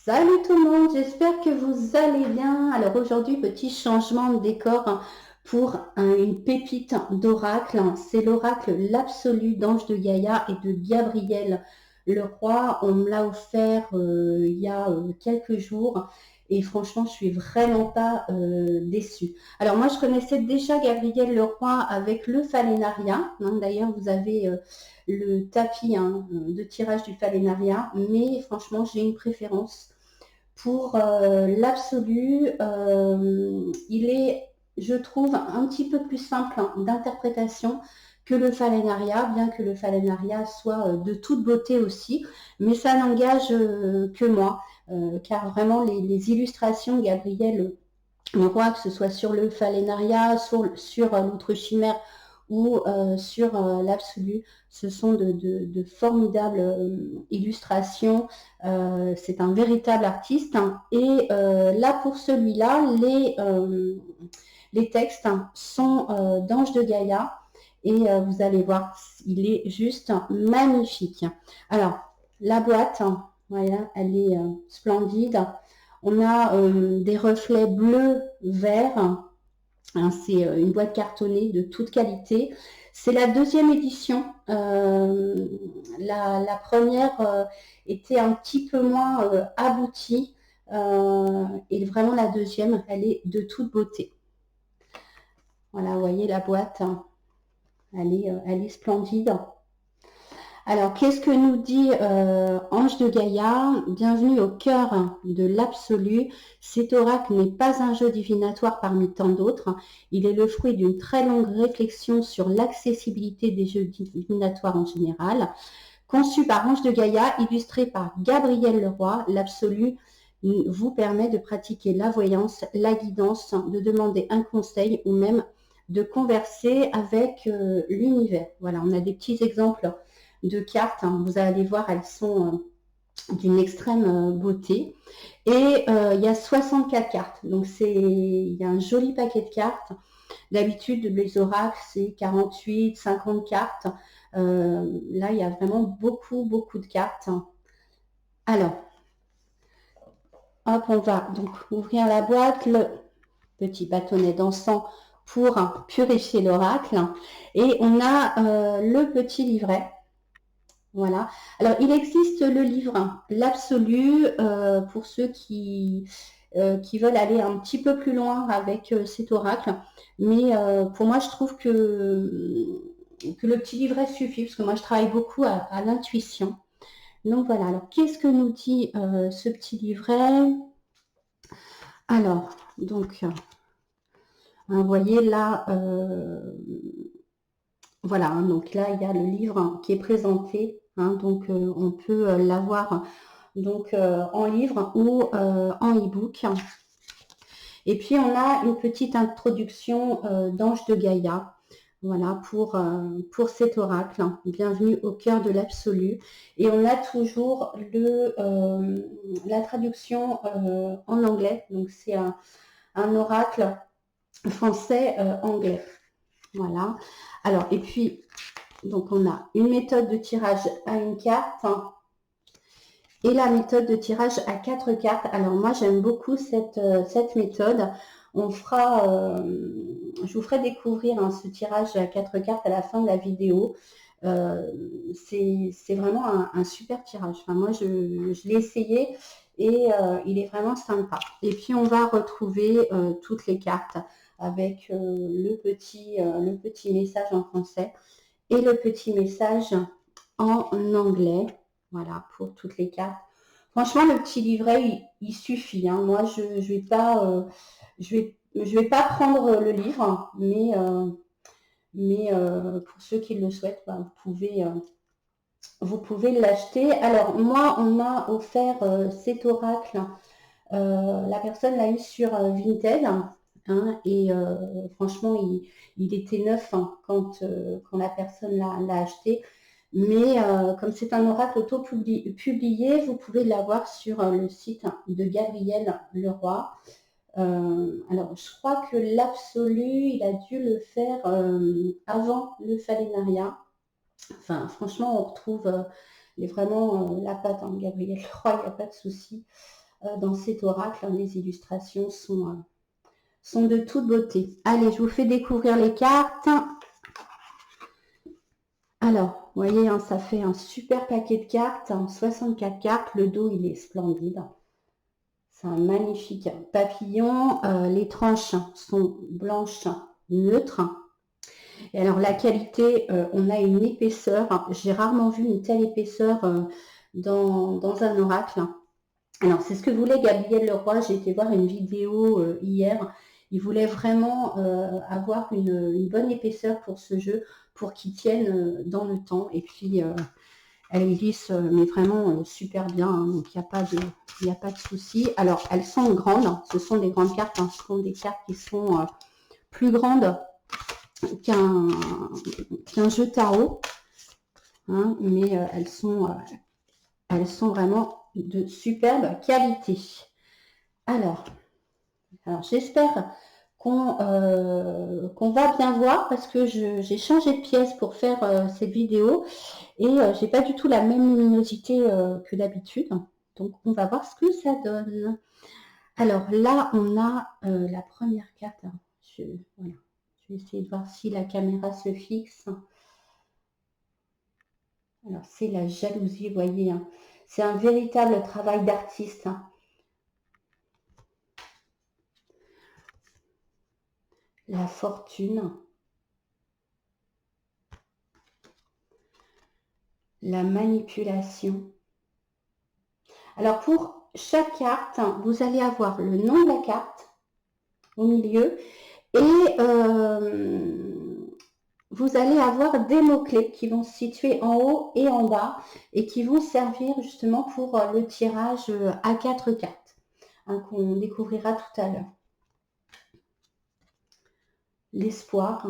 Salut tout le monde, j'espère que vous allez bien. Alors aujourd'hui, petit changement de décor pour une pépite d'oracle. C'est l'oracle l'absolu d'Ange de Gaïa et de Gabriel le roi. On me l'a offert il y a quelques jours et franchement, je suis vraiment pas déçue. Alors moi, je connaissais déjà Gabriel le roi avec le Phalénaria. D'ailleurs, vous avez le tapis de tirage du Phalénaria, mais franchement, j'ai une préférence pour l'absolu. Il est, je trouve, un petit peu plus simple d'interprétation que le Phalénaria, bien que le Phalénaria soit de toute beauté aussi, mais ça n'engage que moi, car vraiment les illustrations Gabriel Leroy, que ce soit sur le Phalénaria, sur l'autre chimère ou sur l'absolu, ce sont de formidables illustrations. C'est un véritable artiste. Et là, pour celui-là, les textes sont d'Ange de Gaïa. Et vous allez voir, il est juste magnifique. Alors, la boîte, voilà, elle est splendide. On a des reflets bleus, verts. C'est une boîte cartonnée de toute qualité. C'est la deuxième édition. La première était un petit peu moins aboutie. Et vraiment la deuxième, elle est de toute beauté. Voilà, vous voyez la boîte, elle est splendide. Alors, qu'est-ce que nous dit Ange de Gaïa? Bienvenue au cœur de l'absolu. Cet oracle n'est pas un jeu divinatoire parmi tant d'autres. Il est le fruit d'une très longue réflexion sur l'accessibilité des jeux divinatoires en général. Conçu par Ange de Gaïa, illustré par Gabriel Leroy, l'absolu vous permet de pratiquer la voyance, la guidance, de demander un conseil ou même de converser avec l'univers. Voilà, on a des petits exemples de cartes. Vous allez voir, elles sont d'une extrême beauté. Et il y a 64 cartes. Donc, il y a un joli paquet de cartes. D'habitude, les oracles, c'est 48, 50 cartes. Là, il y a vraiment beaucoup, beaucoup de cartes. Alors, hop, on va donc ouvrir la boîte, le petit bâtonnet d'encens pour purifier l'oracle. Et on a le petit livret. Voilà. Alors, il existe le livre, l'absolu, pour ceux qui veulent aller un petit peu plus loin avec cet oracle. Mais pour moi, je trouve que le petit livret suffit, parce que moi, je travaille beaucoup à l'intuition. Donc voilà. Alors, qu'est-ce que nous dit ce petit livret? Alors, donc, vous voyez là, voilà. Donc là, il y a le livre qui est présenté. Donc, on peut l'avoir donc en livre ou en e-book. Et puis, on a une petite introduction d'Ange de Gaïa. Voilà, pour cet oracle. Bienvenue au cœur de l'absolu. Et on a toujours la traduction en anglais. Donc, c'est un oracle français-anglais. Voilà. Alors, et puis, donc, on a une méthode de tirage à une carte et la méthode de tirage à 4 cartes. Alors, moi, j'aime beaucoup cette méthode. Je vous ferai découvrir ce tirage à 4 cartes à la fin de la vidéo. C'est vraiment un super tirage. Enfin, moi, je l'ai essayé et il est vraiment sympa. Et puis, on va retrouver toutes les cartes avec le petit message en français et le petit message en anglais. Voilà, pour toutes les cartes. Franchement, le petit livret, il suffit. Moi, je vais pas prendre le livre, mais pour ceux qui le souhaitent, vous pouvez l'acheter. Alors, moi, on m'a offert cet oracle. La personne l'a eu sur Vinted. Et franchement, il était neuf quand la personne l'a acheté. Mais comme c'est un oracle auto-publié, vous pouvez l'avoir sur le site de Gabriel Leroy. Alors, je crois que l'absolu, il a dû le faire avant le Phalénaria. Enfin, franchement, on retrouve vraiment la patte, Gabriel Leroy, il n'y a pas de souci. dans cet oracle. Les illustrations sont de toute beauté. Allez, je vous fais découvrir les cartes. Alors, vous voyez, ça fait un super paquet de cartes, 64 cartes. Le dos, il est splendide. C'est un magnifique papillon. Les tranches sont blanches neutres. Et alors, la qualité, on a une épaisseur. J'ai rarement vu une telle épaisseur dans un oracle. Alors, c'est ce que voulait Gabriel Leroy. J'ai été voir une vidéo hier. Il voulait vraiment avoir une bonne épaisseur pour ce jeu, pour qu'il tienne dans le temps. Et puis, elle glisse, mais vraiment super bien. Donc, il n'y a pas de souci. Alors, elles sont grandes. Ce sont des grandes cartes. Ce sont des cartes qui sont plus grandes qu'un jeu tarot. Mais elles sont vraiment de superbe qualité. Alors j'espère qu'on va bien voir parce que j'ai changé de pièce pour faire cette vidéo et j'ai pas du tout la même luminosité que d'habitude. Donc on va voir ce que ça donne. Alors là on a la première carte. Voilà. Je vais essayer de voir si la caméra se fixe. Alors c'est la jalousie, vous voyez. C'est un véritable travail d'artiste. La fortune. La manipulation. Alors pour chaque carte, vous allez avoir le nom de la carte au milieu et vous allez avoir des mots-clés qui vont se situer en haut et en bas et qui vont servir justement pour le tirage à 4 cartes qu'on découvrira tout à l'heure. L'espoir.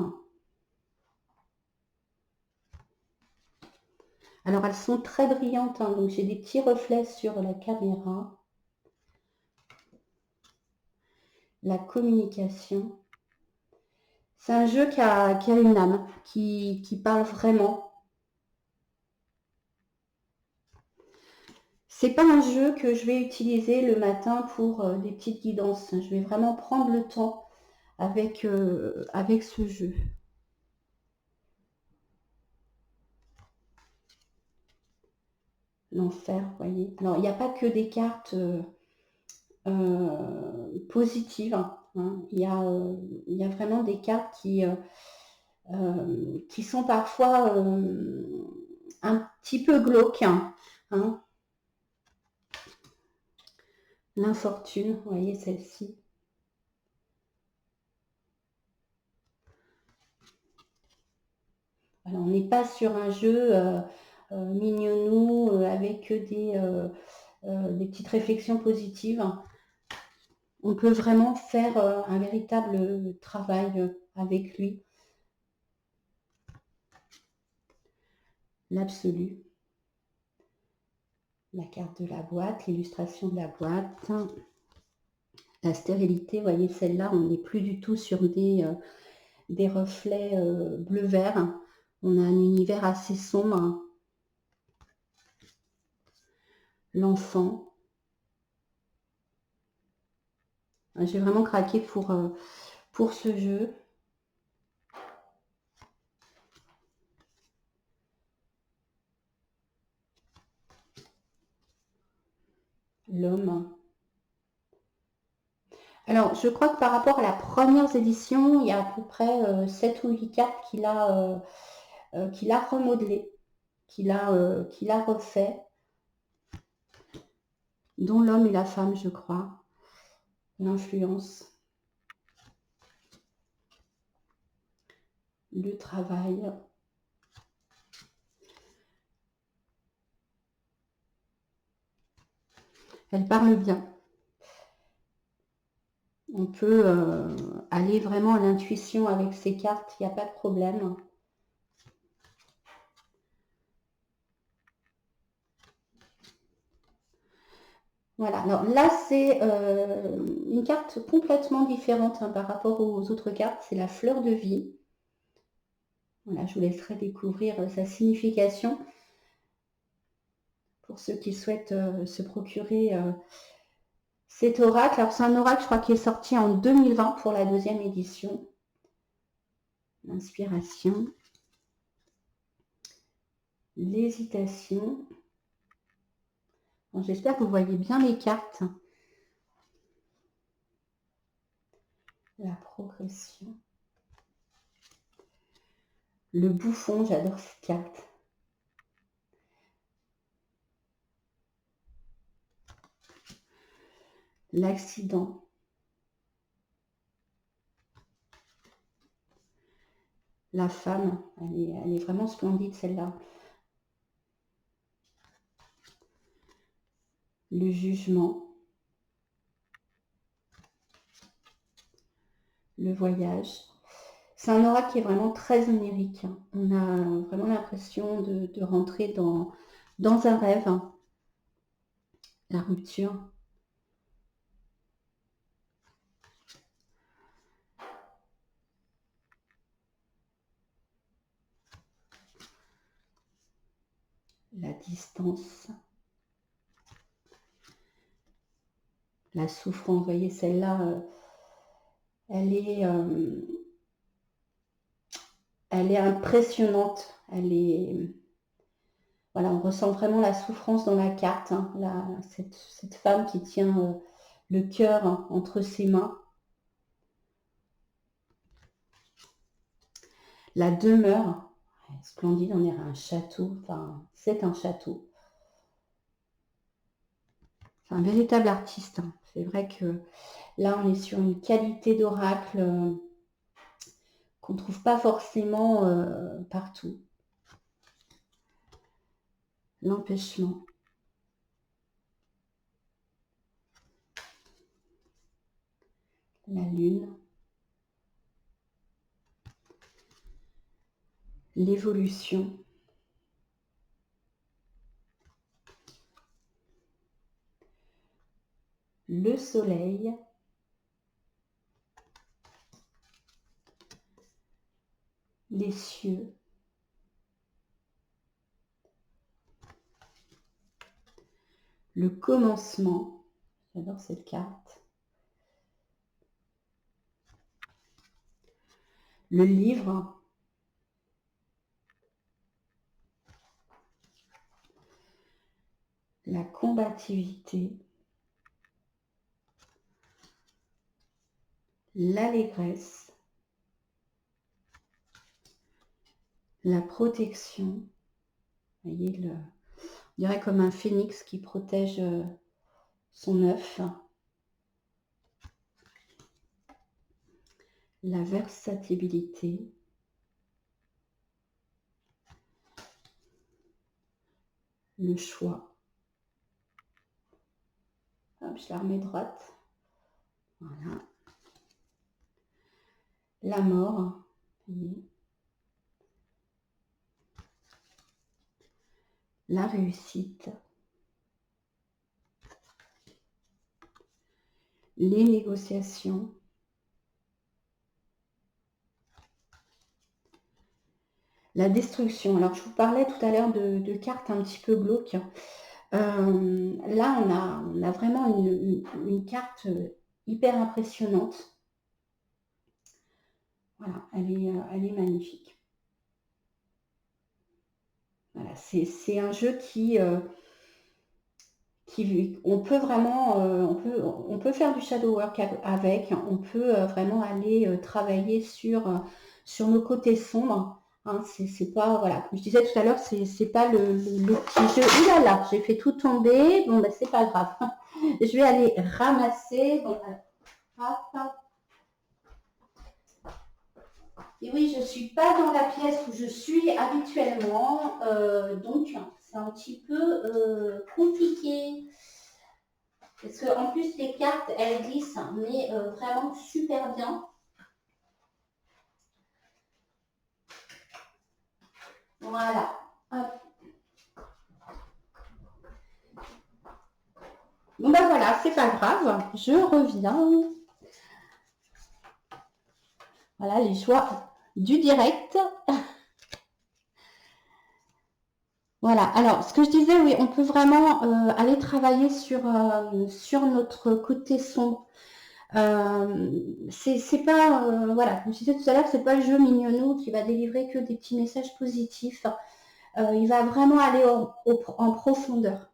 Alors elles sont très brillantes, donc j'ai des petits reflets sur la caméra. La communication. C'est un jeu qui a une âme, qui parle vraiment. C'est pas un jeu que je vais utiliser le matin pour des petites guidances. Je vais vraiment prendre le temps avec ce jeu. L'enfer, vous voyez. Alors, il n'y a pas que des cartes positives. Il y a vraiment des cartes qui sont parfois un petit peu glauques. L'infortune, vous voyez celle-ci. Alors, on n'est pas sur un jeu mignonnou avec des petites réflexions positives. On peut vraiment faire un véritable travail avec lui. L'absolu. La carte de la boîte, l'illustration de la boîte. La stérilité, vous voyez, celle-là, on n'est plus du tout sur des reflets bleu-vert. On a un univers assez sombre. L'enfant. J'ai vraiment craqué pour ce jeu. L'homme. Alors, je crois que par rapport à la première édition, il y a à peu près 7 ou 8 cartes qu'il a remodelées, qu'il a refait, dont l'homme et la femme, je crois. L'influence. Le travail. Elle parle bien. On peut aller vraiment à l'intuition avec ces cartes, il n'y a pas de problème. Voilà, alors là c'est une carte complètement différente par rapport aux autres cartes, c'est la fleur de vie. Voilà, je vous laisserai découvrir sa signification pour ceux qui souhaitent se procurer Cet oracle, alors c'est un oracle, je crois, qui est sorti en 2020 pour la 2e édition. L'inspiration. L'hésitation. J'espère que vous voyez bien les cartes. La progression. Le bouffon, j'adore cette carte. L'accident. La femme, elle est vraiment splendide celle-là. Le jugement. Le voyage. C'est un oracle qui est vraiment très onirique. On a vraiment l'impression de rentrer dans un rêve. La rupture. La distance. La souffrance. Vous voyez, celle-là, elle est impressionnante. Elle est... Voilà, on ressent vraiment la souffrance dans la carte. Cette femme qui tient le cœur entre ses mains. La demeure. Splendide, on dirait un château. Enfin, c'est un château. C'est un véritable artiste. C'est vrai que là, on est sur une qualité d'oracle qu'on ne trouve pas forcément partout. L'empêchement. La lune. L'évolution. Le soleil. Les cieux. Le commencement. J'adore cette carte. Le livre. La combativité. L'allégresse. La protection. Vous voyez, on dirait comme un phénix qui protège son œuf. La versatilité. Le choix. Hop, je la remets droite. Voilà. La mort. Voyez. La réussite. Les négociations. La destruction. Alors, je vous parlais tout à l'heure de cartes un petit peu glauques. Là, on a vraiment une carte hyper impressionnante. Voilà, elle est magnifique. Voilà, c'est un jeu qui on peut vraiment, on peut faire du shadow work avec, on peut vraiment aller travailler sur nos côtés sombres. Hein, c'est pas, voilà, comme je disais tout à l'heure, c'est pas le petit jeu. Ouh là là, j'ai fait tout tomber. Bon, ben c'est pas grave. Je vais aller ramasser. Bon, hop, hop. Et oui, je suis pas dans la pièce où je suis habituellement, donc c'est un petit peu compliqué. Parce qu'en plus, les cartes, elles glissent, mais vraiment super bien. Voilà. Hop. Bon ben voilà, c'est pas grave. Je reviens. Voilà les joies du direct. Voilà. Alors, ce que je disais, oui, on peut vraiment aller travailler sur notre côté sombre. C'est pas, voilà, comme je disais tout à l'heure, c'est pas le jeu mignonneau qui va délivrer que des petits messages positifs. Il va vraiment aller en profondeur.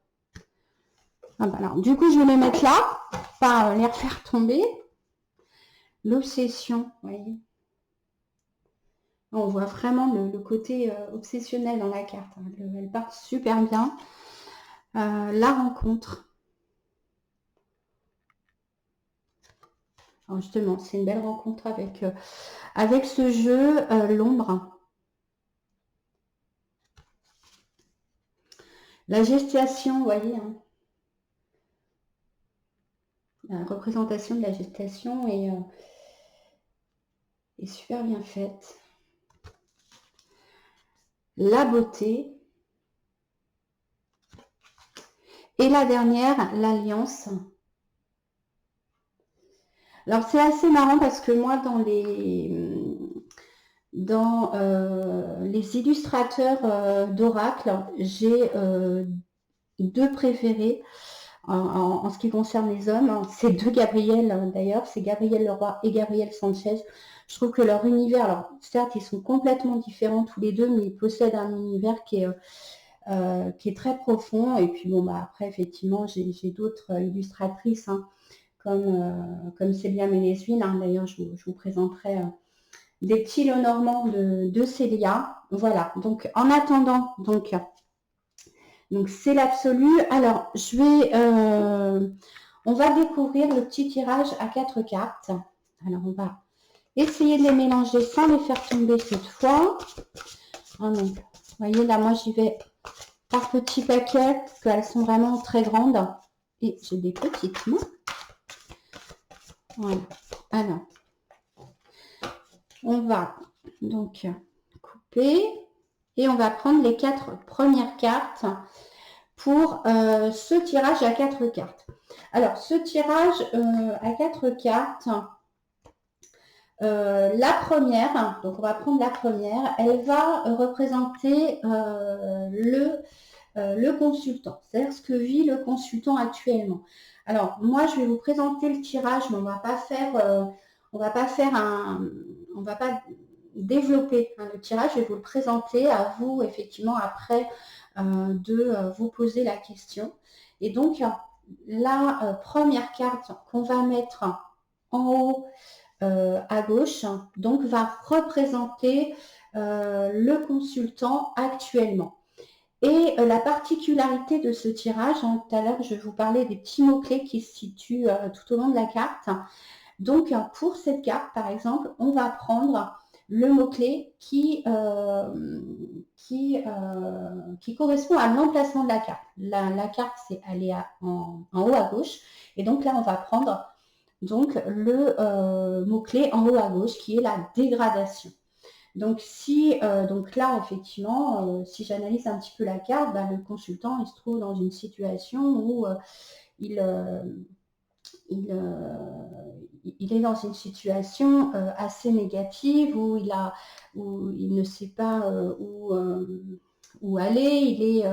Ah bah alors, du coup, je vais les mettre là, pas les refaire tomber. L'obsession, vous voyez. On voit vraiment le côté obsessionnel dans la carte. Hein. Elle part super bien. La rencontre. Alors justement, c'est une belle rencontre avec ce jeu, l'ombre. La gestation, vous voyez, hein. La représentation de la gestation est super bien faite. La beauté. Et la dernière, l'alliance. Alors c'est assez marrant parce que moi dans les illustrateurs d'Oracle, j'ai deux préférés en ce qui concerne les hommes. C'est deux Gabriel d'ailleurs, c'est Gabriel Leroy et Gabriel Sanchez. Je trouve que leur univers, alors certes ils sont complètement différents tous les deux, mais ils possèdent un univers qui est très profond. Et puis bon, bah après effectivement j'ai d'autres illustratrices hein, comme Célia Ménesville. Hein. D'ailleurs je vous présenterai des petits Lenormand de Célia. Voilà, donc en attendant, donc c'est l'absolu. Alors, on va découvrir le petit tirage à 4 cartes. Alors, on va essayer de les mélanger sans les faire tomber cette fois. Ah non, vous voyez, là, moi, j'y vais par petits paquets parce qu'elles sont vraiment très grandes. Et j'ai des petites mains. Voilà. Alors, on va donc couper et on va prendre les 4 premières cartes pour ce tirage à 4 cartes. Alors, ce tirage à 4 cartes, la première, donc on va prendre la première, elle va représenter le consultant, c'est-à-dire ce que vit le consultant actuellement. Alors, moi, je vais vous présenter le tirage, mais on va pas développer hein, le tirage, je vais vous le présenter à vous, effectivement, après de vous poser la question. Et donc, la première carte qu'on va mettre en haut à gauche, donc va représenter le consultant actuellement. Et la particularité de ce tirage, hein, tout à l'heure je vous parlais des petits mots-clés qui se situent tout au long de la carte. Donc pour cette carte, par exemple, on va prendre le mot-clé qui correspond à l'emplacement de la carte. La carte, elle est en haut à gauche. Et donc là, on va prendre donc le mot-clé en haut à gauche qui est la dégradation. Donc donc là, effectivement, si j'analyse un petit peu la carte, bah, le consultant, il se trouve dans une situation où il est dans une situation assez négative où il ne sait pas où aller,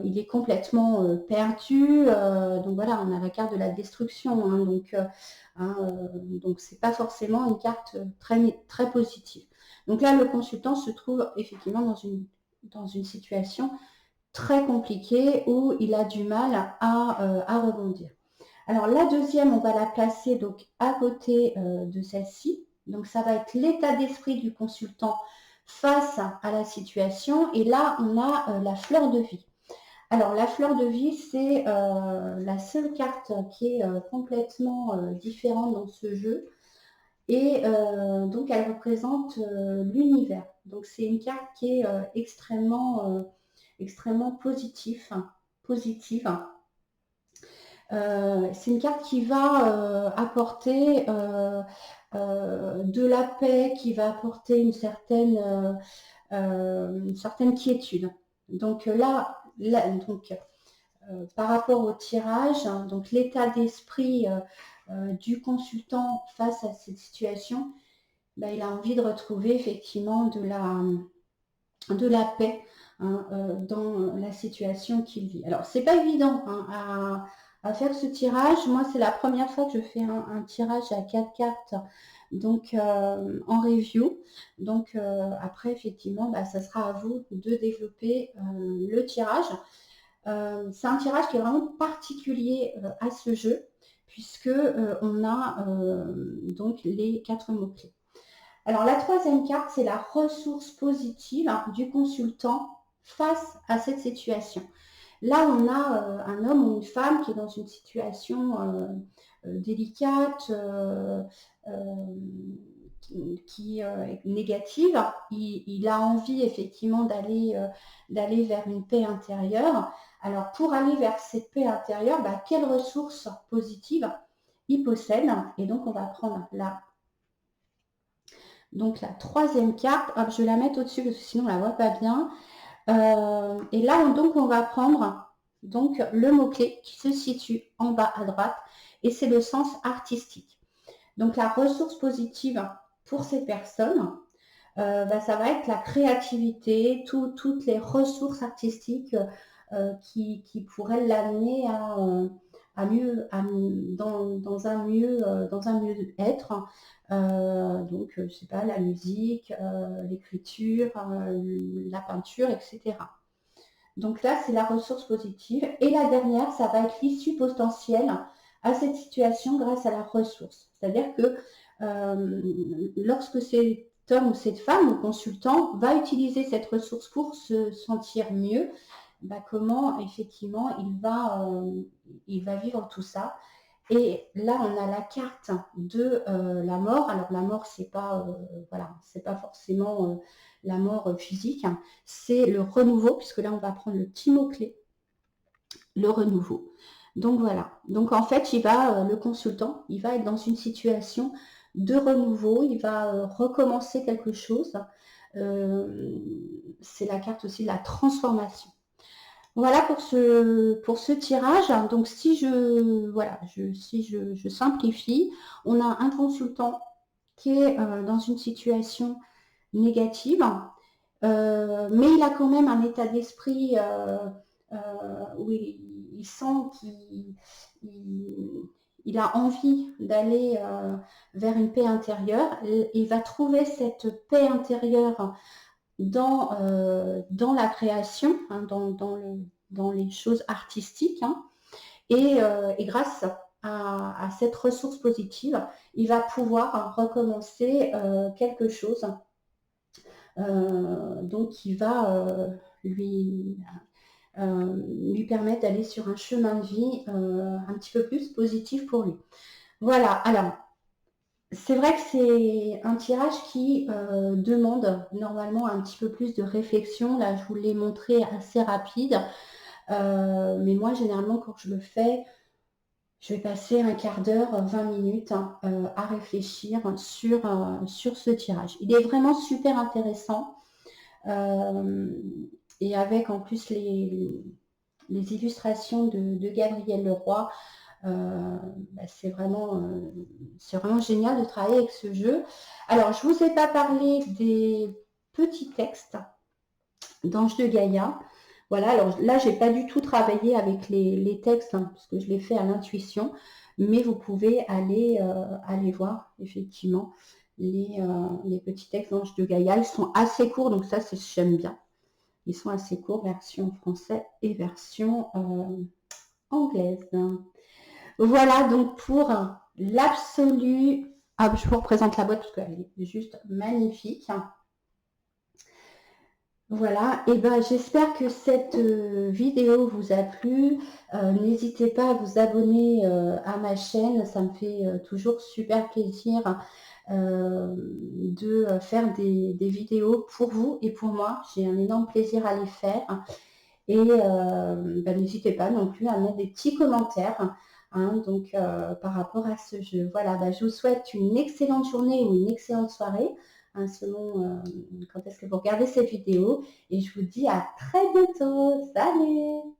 il est complètement perdu. Donc voilà, on a la carte de la destruction. Hein, donc c'est pas forcément une carte très positive. Donc là, le consultant se trouve effectivement dans une situation très compliquée où il a du mal à rebondir. Alors la deuxième, on va la placer donc à côté de celle-ci. Donc ça va être l'état d'esprit du consultant face à la situation. Et là, on a la fleur de vie. Alors la fleur de vie, c'est la seule carte qui est complètement différente dans ce jeu. Et donc elle représente l'univers. Donc c'est une carte qui est extrêmement positive. C'est une carte qui va apporter de la paix, qui va apporter une certaine quiétude. Donc par rapport au tirage, hein, donc l'état d'esprit du consultant face à cette situation, bah, il a envie de retrouver effectivement de la paix hein, dans la situation qu'il vit. Alors, c'est pas évident hein, à faire ce tirage. Moi, c'est la première fois que je fais un tirage à 4 cartes donc en review. Donc après, effectivement, bah, ça sera à vous de développer le tirage. C'est un tirage qui est vraiment particulier à ce jeu, puisque on a donc les 4 mots-clés. Alors la troisième carte, c'est la ressource positive du consultant face à cette situation. Là, on a un homme ou une femme qui est dans une situation délicate, qui est négative. Il a envie effectivement d'aller vers une paix intérieure. Alors pour aller vers cette paix intérieure, bah, quelles ressources positives il possède? Et donc on va prendre donc la troisième carte. Hop, je vais la mettre au-dessus parce que sinon on la voit pas bien. Et là, donc, on va prendre donc, le mot-clé qui se situe en bas à droite et c'est le sens artistique. Donc, la ressource positive pour ces personnes, bah, ça va être la créativité, toutes les ressources artistiques qui pourraient l'amener à mieux, dans un mieux-être. Donc, je sais pas, la musique, l'écriture, la peinture, etc. Donc là, c'est la ressource positive. Et la dernière, ça va être l'issue potentielle à cette situation grâce à la ressource. C'est-à-dire que lorsque cet homme ou cette femme ou consultant va utiliser cette ressource pour se sentir mieux, bah, comment effectivement il va vivre tout ça. Et là, on a la carte de la mort. Alors la mort, c'est pas voilà, c'est pas forcément la mort physique, hein. C'est le renouveau, puisque là, on va prendre le petit mot-clé, le renouveau. Donc voilà. Donc en fait, le consultant, il va être dans une situation de renouveau, il va recommencer quelque chose. C'est la carte aussi de la transformation. Voilà pour ce tirage. Donc si je simplifie, on a un consultant qui est dans une situation négative, mais il a quand même un état d'esprit où il sent qu'il a envie d'aller vers une paix intérieure. Il va trouver cette paix intérieure dans la création, hein, dans les choses artistiques, hein, et grâce à cette ressource positive, il va pouvoir recommencer quelque chose donc qui va lui permettre d'aller sur un chemin de vie un petit peu plus positif pour lui. Voilà, alors c'est vrai que c'est un tirage qui demande normalement un petit peu plus de réflexion. Là, je vous l'ai montré assez rapide. Mais moi, généralement, quand je le fais, je vais passer un quart d'heure, 20 minutes hein, à réfléchir sur ce tirage. Il est vraiment super intéressant. Et avec en plus les illustrations de Gabriel Leroy, bah, c'est vraiment génial de travailler avec ce jeu. Alors, je ne vous ai pas parlé des petits textes d'Ange de Gaïa. Voilà, alors là, j'ai pas du tout travaillé avec les textes, hein, parce que je l'ai fait à l'intuition, mais vous pouvez aller voir, effectivement, les petits textes d'Ange de Gaïa. Ils sont assez courts, donc ça, j'aime bien. Ils sont assez courts, version française et version anglaise. Voilà donc pour l'absolu. Ah, je vous représente la boîte parce qu'elle est juste magnifique. Voilà, et ben j'espère que cette vidéo vous a plu. N'hésitez pas à vous abonner à ma chaîne, ça me fait toujours super plaisir de faire des vidéos pour vous et pour moi. J'ai un énorme plaisir à les faire. Et ben, n'hésitez pas non plus à mettre des petits commentaires hein, donc, par rapport à ce jeu. Voilà, ben, je vous souhaite une excellente journée ou une excellente soirée, hein, selon quand est-ce que vous regardez cette vidéo. Et je vous dis à très bientôt. Salut!